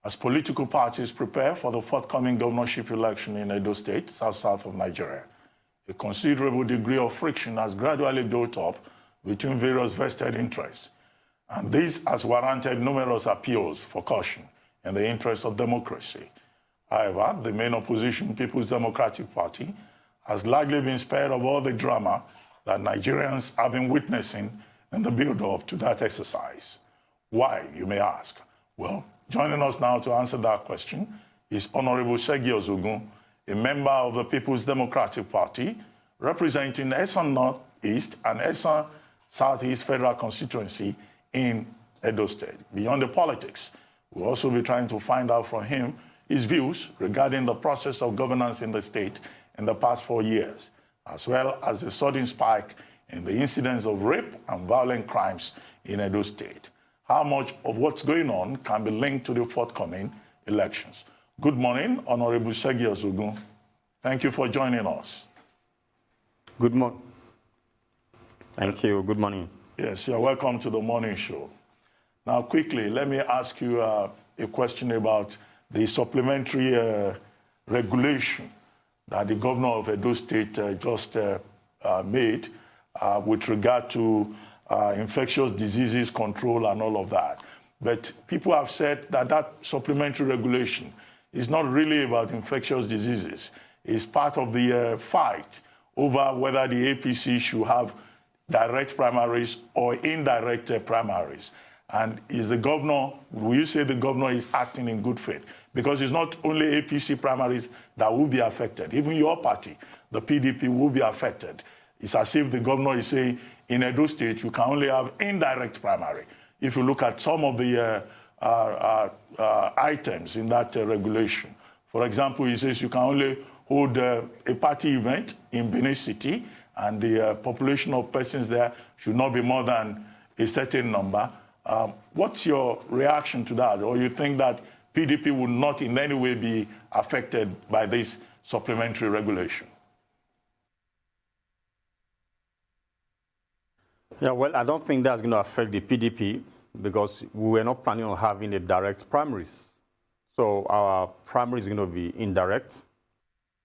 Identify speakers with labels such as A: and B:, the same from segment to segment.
A: as political parties prepare for the forthcoming governorship election in Edo State, south of Nigeria. A considerable degree of friction has gradually built up between various vested interests, and this has warranted numerous appeals for caution in the interest of democracy. However, the main opposition, People's Democratic Party, has largely been spared of all the drama that Nigerians have been witnessing in the build-up to that exercise. Why, you may ask? Well, joining us now to answer that question is Hon Sergius Ogun, a member of the People's Democratic Party, representing Esan Northeast and Esan Southeast Federal Constituency in Edo State. Beyond the politics, we'll also be trying to find out from him his views regarding the process of governance in the state in the past 4 years, as well as the sudden spike in the incidence of rape and violent crimes in Edo State. How much of what's going on can be linked to the forthcoming elections? Good morning, Honorable Sergius Ogun. Thank you for joining us.
B: Good morning. Thank you. Good morning.
A: Yes, you're welcome to the morning show. Now, quickly, let me ask you a question about the supplementary regulation that the governor of Edo State just made with regard to infectious diseases control and all of that. But people have said that that supplementary regulation is not really about infectious diseases. It's part of the fight over whether the APC should have direct primaries or indirect primaries. And is the governor, will you say the governor is acting in good faith? Because it's not only APC primaries that will be affected. Even your party, the PDP, will be affected. It's as if the governor is saying, in Edo State, you can only have indirect primary. If you look at some of the items in that regulation, for example, he says you can only hold a party event in Benin City, and the population of persons there should not be more than a certain number. What's your reaction to that? Or you think that PDP will not in any way be affected by this supplementary regulation?
B: Yeah, well, I don't think that's going to affect the PDP because we were not planning on having a direct primaries. So our primary is going to be indirect,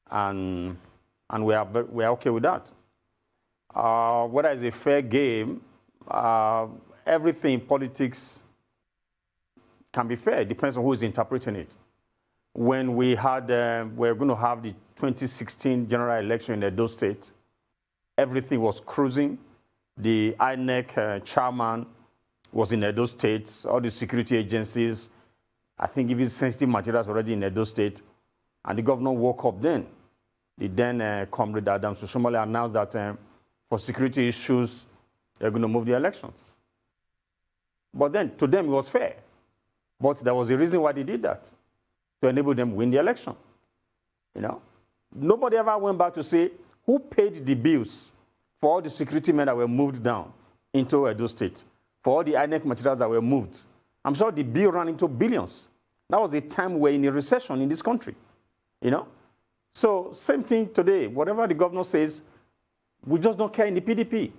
B: and we are okay with that. Whether it's a fair game, everything in politics can be fair. It depends on who is interpreting it. When we had, we're going to have the 2016 general election in Edo State, everything was cruising. The INEC chairman was in Edo State, all the security agencies, I think even sensitive materials already in Edo State, and the governor woke up then. The then Comrade Adams Oshiomhole announced that for security issues, they're going to move the elections. But then, to them, it was fair. But there was a reason why they did that, to enable them win the election. You know, nobody ever went back to say, who paid the bills for all the security men that were moved down into Edo State, for all the INEC materials that were moved. I'm sure the bill ran into billions. That was a time we're in a recession in this country, you know? So same thing today. Whatever the governor says, we just don't care in the PDP.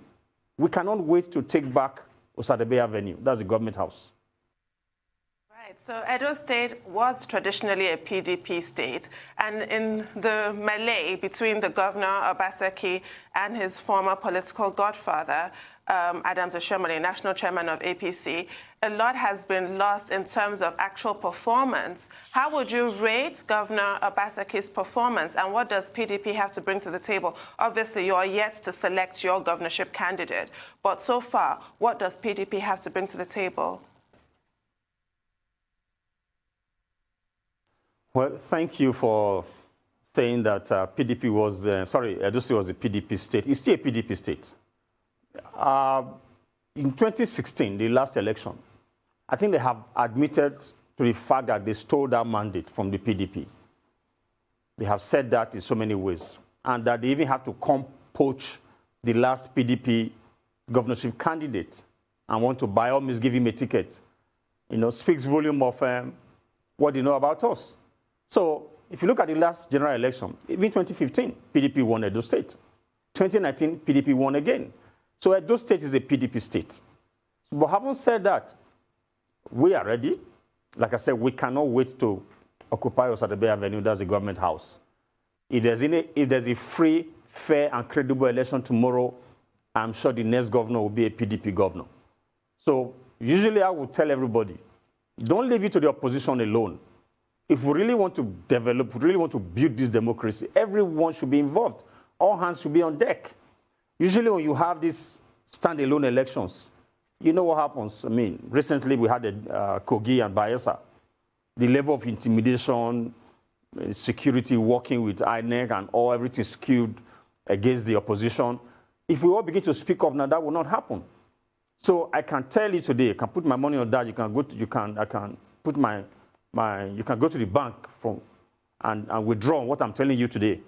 B: We cannot wait to take back Osadebe Avenue. That's the government house.
C: Right. So Edo State was traditionally a PDP state, and in the melee between the governor, Obaseki, and his former political godfather, Adams Oshiomhole, national chairman of APC, a lot has been lost in terms of actual performance. How would you rate Governor Obaseki's performance, and what does PDP have to bring to the table? Obviously, you are yet to select your governorship candidate, but so far, what does PDP have to bring to the table?
B: Well, thank you for saying that PDP was, Edo State was a PDP state. It's still a PDP state. In 2016, the last election, I think they have admitted to the fact that they stole that mandate from the PDP. They have said that in so many ways, and that they even have to come poach the last PDP governorship candidate and want to by all means give him a ticket. You know, speaks volume of what they know about us. So if you look at the last general election, even 2015, PDP won Edo State. 2019, PDP won again. So Edo State is a PDP state. But having said that, we are ready. like I said, we cannot wait to occupy Osadebe Avenue. That's the government house. If there's a free, fair, and credible election tomorrow, I'm sure the next governor will be a PDP governor. So usually I would tell everybody, don't leave it to the opposition alone. If we really want to develop, really want to build this democracy, everyone should be involved. All hands should be on deck. Usually when you have these standalone elections, you know what happens. I mean, recently we had Kogi and Bayelsa. The level of intimidation, security working with INEC and all, everything skewed against the opposition. If we all begin to speak up now, that will not happen. So I can tell you today, I can put my money on that. You can go to, you can go to the bank and withdraw what I'm telling you today.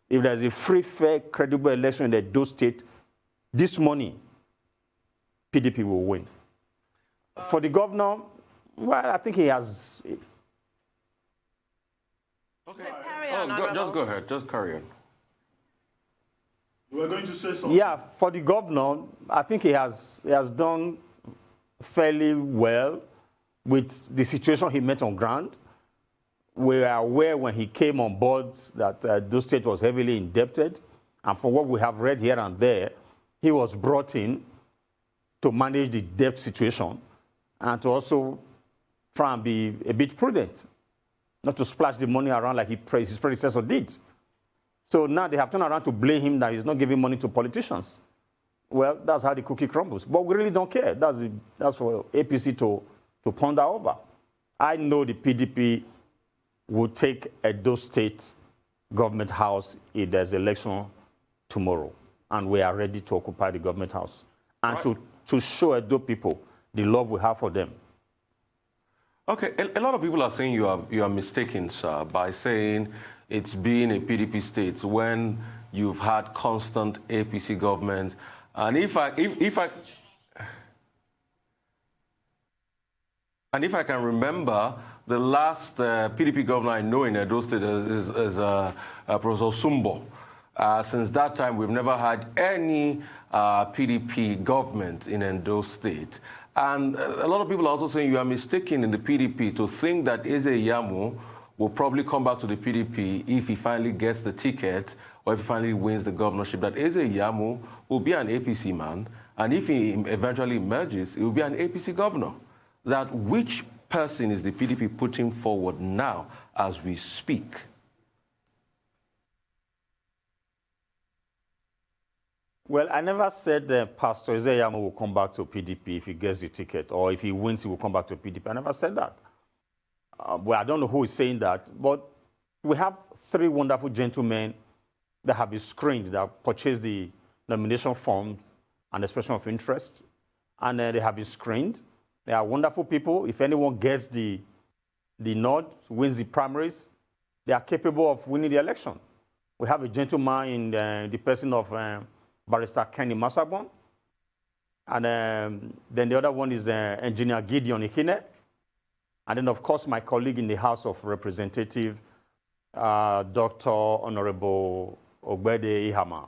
B: If there's a free, fair, credible election in the Edo State, this money, PDP will win. For the governor, well, I think he has.
C: Okay. Carry on,
D: just go ahead. Just carry on.
A: You were going to say something?
B: Yeah, for the governor, I think he has done fairly well with the situation he met on ground. We are aware when he came on board that the state was heavily indebted. And from what we have read here and there, he was brought in to manage the debt situation and to also try and be a bit prudent, not to splash the money around like his predecessor did. So now they have turned around to blame him that he's not giving money to politicians. Well, that's how the cookie crumbles. But we really don't care. That's for APC to ponder over. I know the PDP will take Edo State government house if there's election tomorrow. And we are ready to occupy the government house. And right. to show Edo people the love we have for them.
D: Okay, a lot of people are saying you are mistaken, sir, by saying it's been a PDP state when you've had constant APC government. And if I can remember, the last PDP governor I know in Edo State is Professor Sumbo. Since that time, we've never had any PDP government in Edo State. And a lot of people are also saying you are mistaken in the PDP to think that Eze Yamu will probably come back to the PDP if he finally gets the ticket or if he finally wins the governorship, that Eze Yamu will be an APC man, and if he eventually emerges, he will be an APC governor. That which person is the PDP putting forward now as we speak?
B: Well, I never said Pastor Eze Yamu will come back to PDP if he gets the ticket, or if he wins, he will come back to PDP. I never said that. Well, I don't know who is saying that, but we have three wonderful gentlemen that have been screened, that purchased the nomination forms and expression of interest, and they have been screened. They are wonderful people. If anyone gets the nod, wins the primaries, they are capable of winning the election. We have a gentleman in the person of Barrister Kenny Masabon, and then the other one is Engineer Gideon Ikine, and then of course my colleague in the House of Representatives, Dr. Honorable Ogbede Ihama.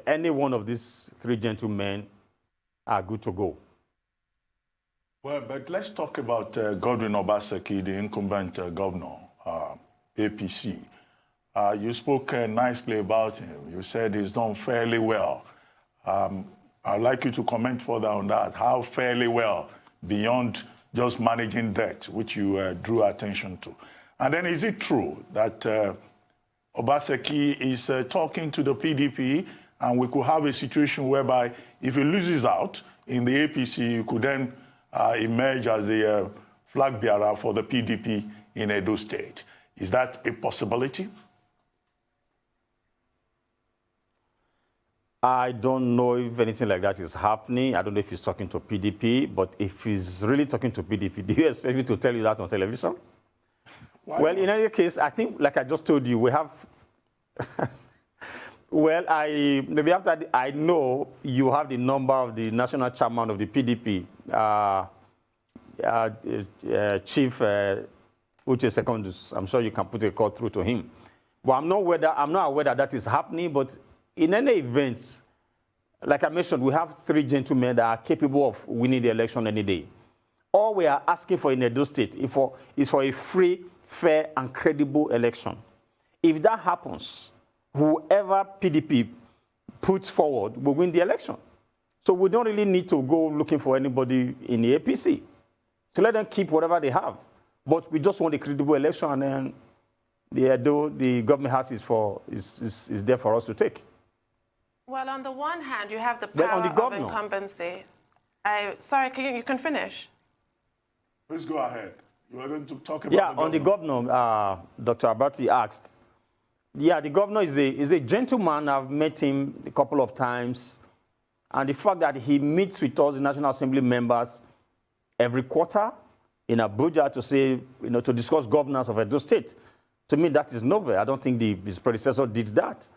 B: Any one of these three gentlemen are good to go.
A: Well, but let's talk about Godwin Obaseki, the incumbent governor, APC. You spoke nicely about him. You said he's done fairly well. I'd like you to comment further on that. How fairly well, beyond just managing debt, which you drew attention to. And then is it true that Obaseki is talking to the PDP, and we could have a situation whereby if he loses out in the APC, you could then emerge as the flag bearer for the PDP in Edo State? Is that a possibility?
B: I don't know if anything like that is happening. I don't know if he's talking to PDP, but if he's really talking to PDP, do you expect me to tell you that on television?
A: Why
B: well,
A: not?
B: in any case, I think, like I just told you, we have... Well, maybe after I know you have the number of the national chairman of the PDP, Chief Uche Secondus. I'm sure you can put a call through to him. But I'm not aware that that is happening. But in any event, like I mentioned, we have three gentlemen that are capable of winning the election any day. All we are asking for in Edo State is for a free, fair, and credible election. If that happens, whoever PDP puts forward will win the election. So we don't really need to go looking for anybody in the APC. So let them keep whatever they have. But we just want a credible election, and then the government house is there for us to take.
C: Well, on the one hand, you have the power of incumbency. Sorry, you can finish.
A: Please go ahead. You are going to talk about
B: the governor, Dr. Abati asked. Yeah, the governor is a gentleman. I've met him a couple of times. And the fact that he meets with us, the National Assembly members, every quarter in Abuja to say, to discuss governance of Edo State, to me, that is novel. I don't think his predecessor did that.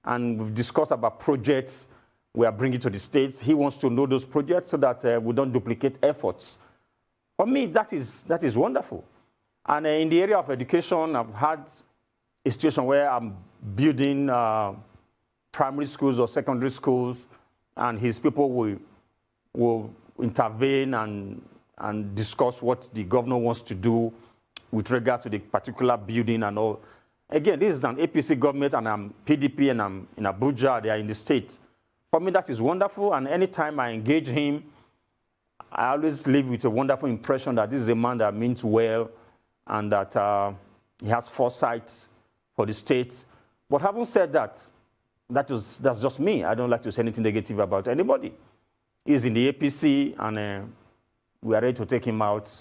B: And we've discussed about projects we are bringing to the states. He wants to know those projects so that we don't duplicate efforts. For me, that is wonderful. And in the area of education, I've had a situation where I'm building primary schools or secondary schools, and his people will intervene and discuss what the governor wants to do with regards to the particular building and all. Again, this is an APC government, and I'm PDP, and I'm in Abuja, they are in the state. For me, that is wonderful, and anytime I engage him, I always leave with a wonderful impression that this is a man that means well and that he has foresight for the state. But having said that, that's just me. I don't like to say anything negative about anybody. He's in the APC, and we are ready to take him out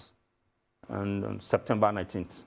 B: on September 19th.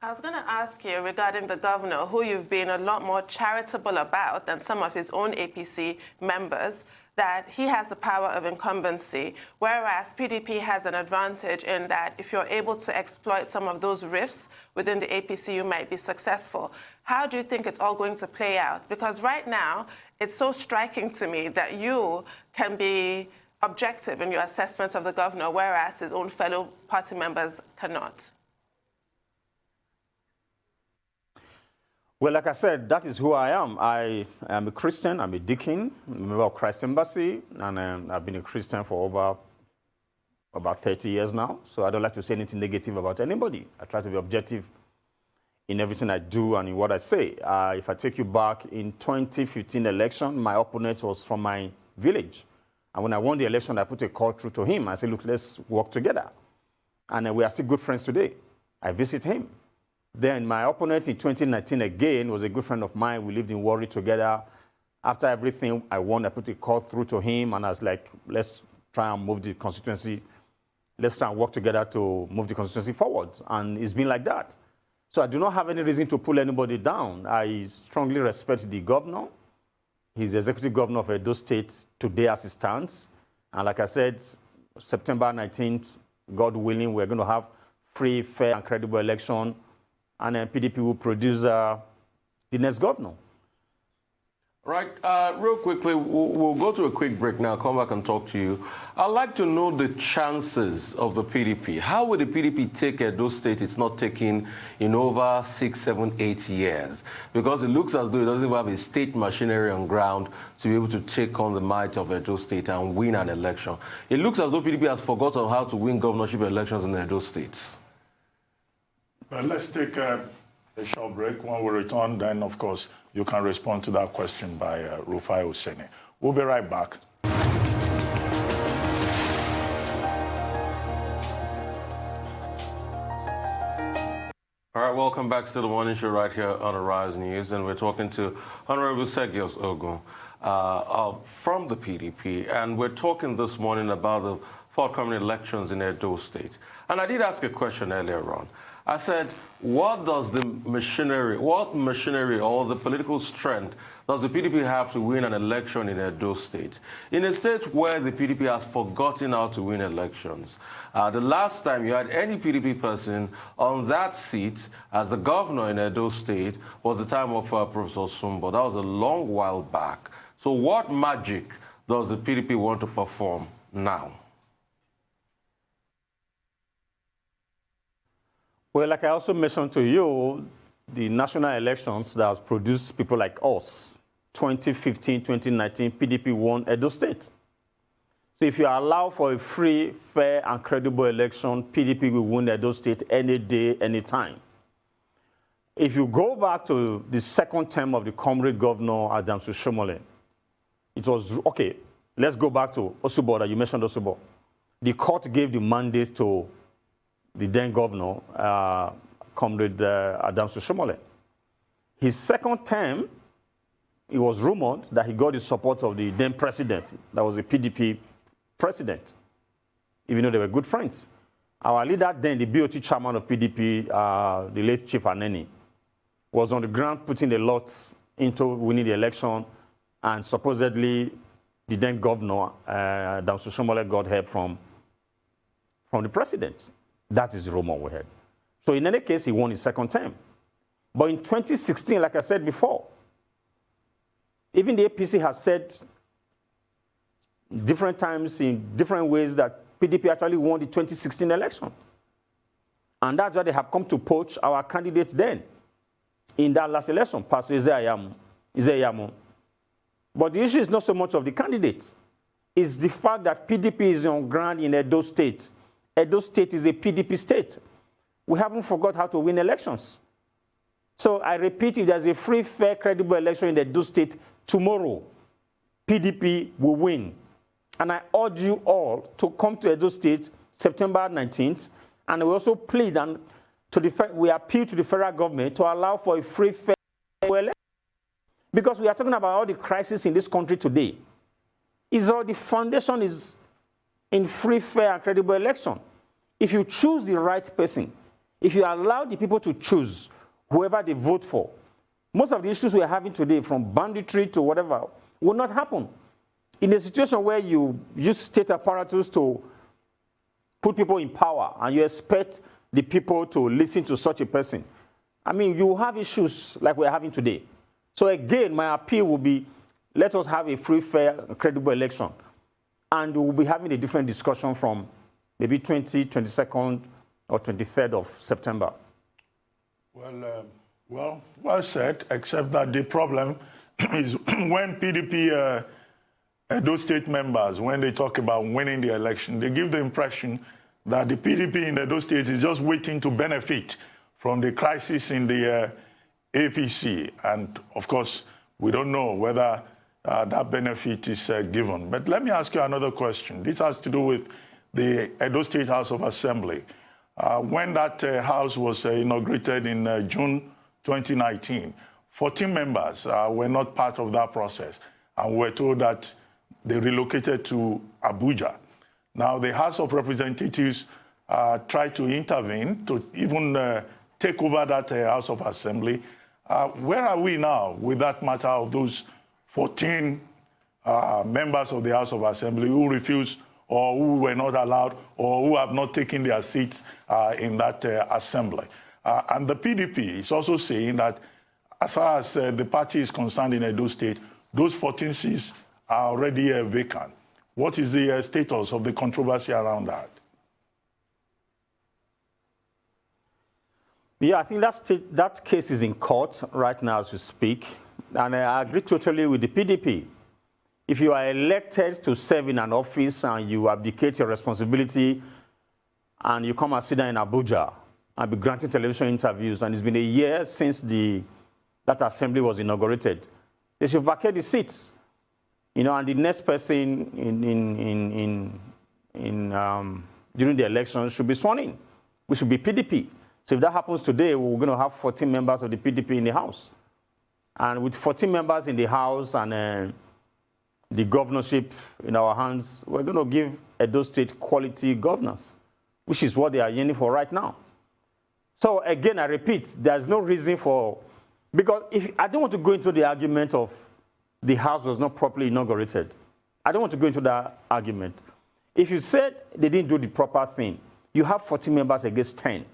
C: I was going to ask you regarding the governor, who you've been a lot more charitable about than some of his own APC members, that he has the power of incumbency, whereas PDP has an advantage in that if you're able to exploit some of those rifts within the APC, you might be successful. How do you think it's all going to play out? Because right now, it's so striking to me that you can be objective in your assessment of the governor, whereas his own fellow party members cannot.
B: Well, like I said, that is who I am. I am a Christian. I'm a deacon, a member of Christ Embassy, and I've been a Christian for about 30 years now. So I don't like to say anything negative about anybody. I try to be objective in everything I do and in what I say. If I take you back in 2015 election, my opponent was from my village. And when I won the election, I put a call through to him. I said, look, let's work together. And we are still good friends today. I visit him. Then my opponent in 2019 again was a good friend of mine. We lived in Warri together. After everything I won, I put a call through to him, and I was like, let's try and move the constituency. Let's try and work together to move the constituency forward. And it's been like that. So I do not have any reason to pull anybody down. I strongly respect the governor. He's the executive governor of Edo State today as it stands. And like I said, September 19th, God willing, we're going to have free, fair, and credible election. And then PDP will produce the next governor.
D: Right. Real quickly, we'll go to a quick break now, come back and talk to you. I'd like to know the chances of the PDP. How will the PDP take Edo State it's not taking in over 6, 7, 8 years? Because it looks as though it doesn't even have a state machinery on ground to be able to take on the might of Edo State and win an election. It looks as though PDP has forgotten how to win governorship elections in Edo State.
A: Well, let's take a short break. When we return, then, of course, you can respond to that question by Rufai Oseni. We'll be right back.
D: All right, welcome back to the Morning Show right here on Arise News, and we're talking to Hon Sergius Ogun from the PDP, and we're talking this morning about the forthcoming elections in Edo State. And I did ask a question earlier on. I said, what machinery or the political strength does the PDP have to win an election in Edo State? In a state where the PDP has forgotten how to win elections. The last time you had any PDP person on that seat as the governor in Edo State was the time of Professor Sumbo. That was a long while back. So what magic does the PDP want to perform now?
B: Well, like I also mentioned to you, the national elections that has produced people like us, 2015, 2019, PDP won Edo State. So if you allow for a free, fair, and credible election, PDP will win Edo State any day, any time. If you go back to the second term of the comrade governor, Adams Oshiomhole, it was, okay, let's go back to Osubo that you mentioned Osubo. The court gave the mandate to the then governor, comrade Adams Oshiomhole. His second term, it was rumored that he got the support of the then president, that was a PDP president, even though they were good friends. Our leader then, the BOT chairman of PDP, the late Chief Aneni, was on the ground putting a lot into winning the election, and supposedly the then governor, Adams Oshiomhole, got help from the president. That is the rumor we had. So in any case, he won his second term. But in 2016, like I said before, even the APC have said different times in different ways that PDP actually won the 2016 election. And that's why they have come to poach our candidate then in that last election, Pastor Izeyamu. But the issue is not so much of the candidates. It's the fact that PDP is on ground in Edo State. Edo State is a PDP state. We haven't forgot how to win elections. So I repeat, if there's a free, fair, credible election in Edo State tomorrow, PDP will win. And I urge you all to come to Edo State September 19th, and we also plead and we appeal to the federal government to allow for a free, fair election. Because we are talking about all the crises in this country today. The foundation is in free, fair, and credible election. If you choose the right person, if you allow the people to choose whoever they vote for, most of the issues we are having today, from banditry to whatever, will not happen. In a situation where you use state apparatus to put people in power and you expect the people to listen to such a person, I mean, you have issues like we're having today. So again, my appeal will be, let us have a free, fair, credible election. And we'll be having a different discussion from maybe 22nd or 23rd of September.
A: Well said, except that the problem is when PDP Edo State members, when they talk about winning the election, they give the impression that the PDP in Edo State is just waiting to benefit from the crisis in the APC. And of course, we don't know whether that benefit is given. But let me ask you another question. This has to do with the Edo State House of Assembly. When that house was inaugurated in June 2019, 14 members were not part of that process and were told that they relocated to Abuja. Now, the House of Representatives tried to intervene to even take over that House of Assembly. Where are we now with that matter of those 14 members of the House of Assembly who refused or who were not allowed or who have not taken their seats in that assembly? And the PDP is also saying that as far as the party is concerned in Edo State, those 14 seats are already vacant. What is the status of the controversy around that?
B: Yeah, I think that case is in court right now as we speak. And I agree totally with the PDP. If you are elected to serve in an office and you abdicate your responsibility and you come and sit down in Abuja and be granting television interviews, and it's been a year since that assembly was inaugurated, they should vacate the seats. You know, and the next person during the election should be sworn in, which should be PDP. So if that happens today, we're going to have 14 members of the PDP in the House. And with 14 members in the House and the governorship in our hands, we're going to give Edo State quality governance, which is what they are yearning for right now. So again, I repeat, there's no reason for, because I don't want to go into the argument of the House was not properly inaugurated. I don't want to go into that argument. If you said they didn't do the proper thing, you have 14 members against 10.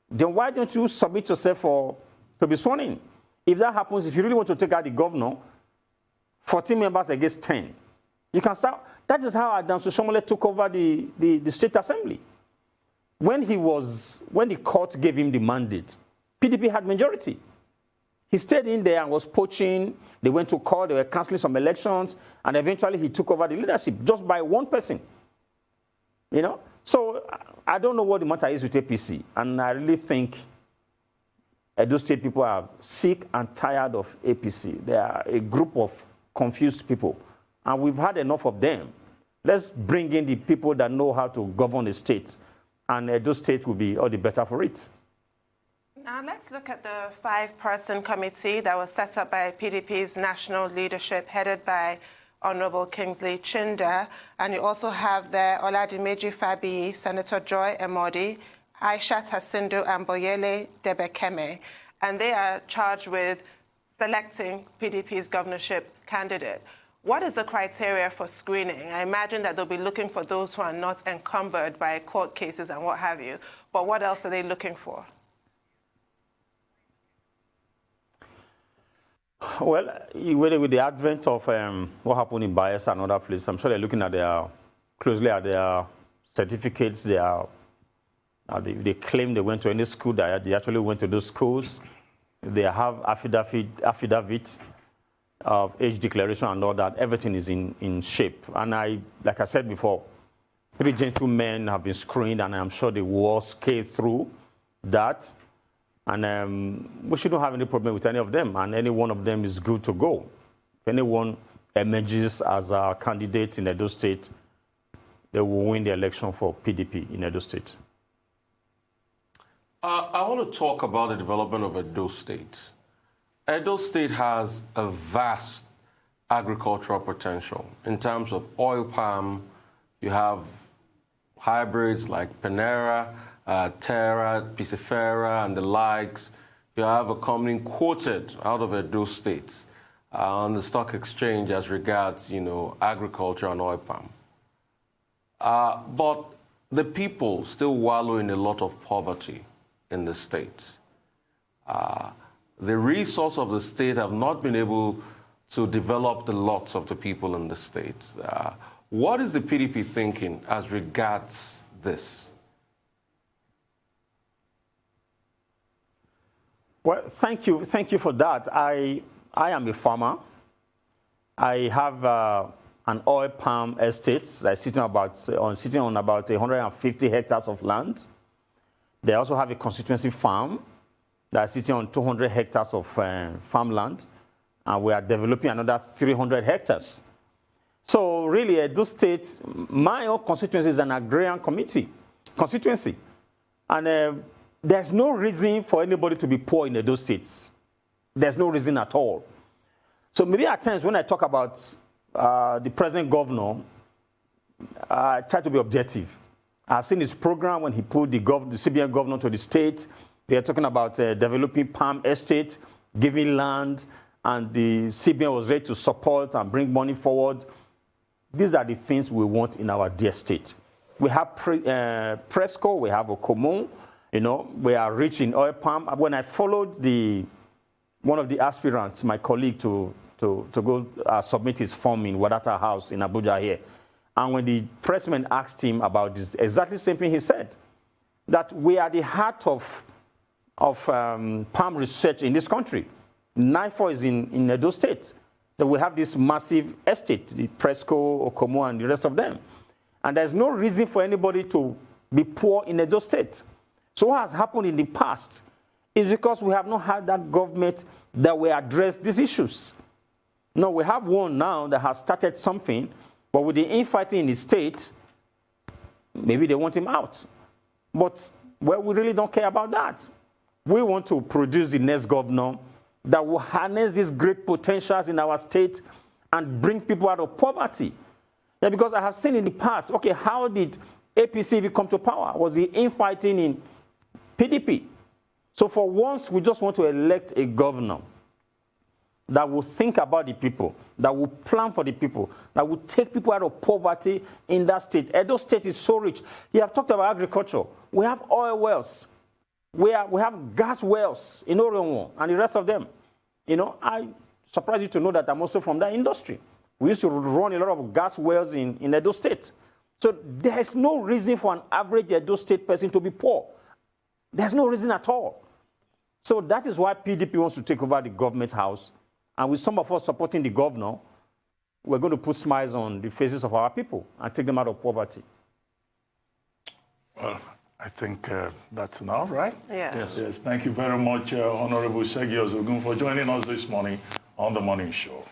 B: Then why don't you submit yourself to be sworn in? If that happens, if you really want to take out the governor, 14 members against 10, you can start. That is how Adams Oshiomhole took over the state assembly. When the court gave him the mandate, PDP had majority. He stayed in there and was poaching. They went to court, they were cancelling some elections, and eventually he took over the leadership just by one person. You know? So I don't know what the matter is with APC, and I really think Edo State people are sick and tired of APC. They are a group of confused people, and we've had enough of them. Let's bring in the people that know how to govern the state, and Edo State will be all the better for it.
C: Now let's look at the 5-person committee that was set up by PDP's national leadership, headed by Honorable Kingsley Chinda, and you also have there Oladimeji Fabiyi, Senator Joy Emodi, Aishat Hasindu, and Boyele Debekeme, and they are charged with selecting PDP's governorship candidate. What is the criteria for screening? I imagine that they'll be looking for those who are not encumbered by court cases and what have you, but what else are they looking for?
B: Well, with the advent of what happened in Bayelsa and other places, I'm sure they're looking at closely at their certificates. They claim they went to any school. They actually went to those schools. They have affidavits of age declaration and all that. Everything is in shape. And like I said before, 3 gentlemen have been screened, and I'm sure they will scale through that. And we shouldn't have any problem with any of them, and any one of them is good to go. If anyone emerges as a candidate in Edo State, they will win the election for PDP in Edo State.
D: I want to talk about the development of Edo State. Edo State has a vast agricultural potential. In terms of oil palm, you have hybrids like Panera, Terra, Piscifera, and the likes. You have a company quoted out of Edo State on the stock exchange as regards, agriculture and oil palm. But the people still wallow in a lot of poverty in the state. The resources of the state have not been able to develop the lots of the people in the state. What is the PDP thinking as regards this?
B: Well, thank you for that. I am a farmer. I have an oil palm estate that's sitting on about 150 hectares of land. They also have a constituency farm that's sitting on 200 hectares of farmland, and we are developing another 300 hectares. So really, Edo State, my own constituency is an agrarian constituency, and there's no reason for anybody to be poor in Edo State. There's no reason at all. So maybe at times when I talk about the present governor, I try to be objective. I've seen his program when he put the CBN governor to the state. They are talking about developing palm estate, giving land, and the CBN was ready to support and bring money forward. These are the things we want in our dear state. We have Presco, we have Okomo. We are rich in oil palm. When I followed one of the aspirants, my colleague, to go submit his form in Wadata House in Abuja here, and when the pressman asked him about this, exactly the same thing he said, that we are the heart of palm research in this country. NIFO is in Edo State. That we have this massive estate, the Presco, Okomo, and the rest of them. And there's no reason for anybody to be poor in Edo State. So what has happened in the past is because we have not had that government that will address these issues. No, we have one now that has started something, but with the infighting in the state, maybe they want him out. But, well, we really don't care about that. We want to produce the next governor that will harness these great potentials in our state and bring people out of poverty. Yeah, because I have seen in the past, okay, how did APC come to power? Was the infighting in PDP? So for once, we just want to elect a governor that will think about the people, that will plan for the people, that will take people out of poverty in that state. Edo State is so rich. You have talked about agriculture. We have oil wells. We have gas wells in Oronwo and the rest of them. I'm surprised you to know that I'm also from that industry. We used to run a lot of gas wells in Edo State. So there's no reason for an average Edo State person to be poor. There's no reason at all. So that is why PDP wants to take over the government house. And with some of us supporting the governor, we're going to put smiles on the faces of our people and take them out of poverty.
A: I think that's enough, right?
C: Yeah.
D: Yes.
A: Yes, thank you very much, Honorable Sergius Ogun, for joining us this morning on The Morning Show.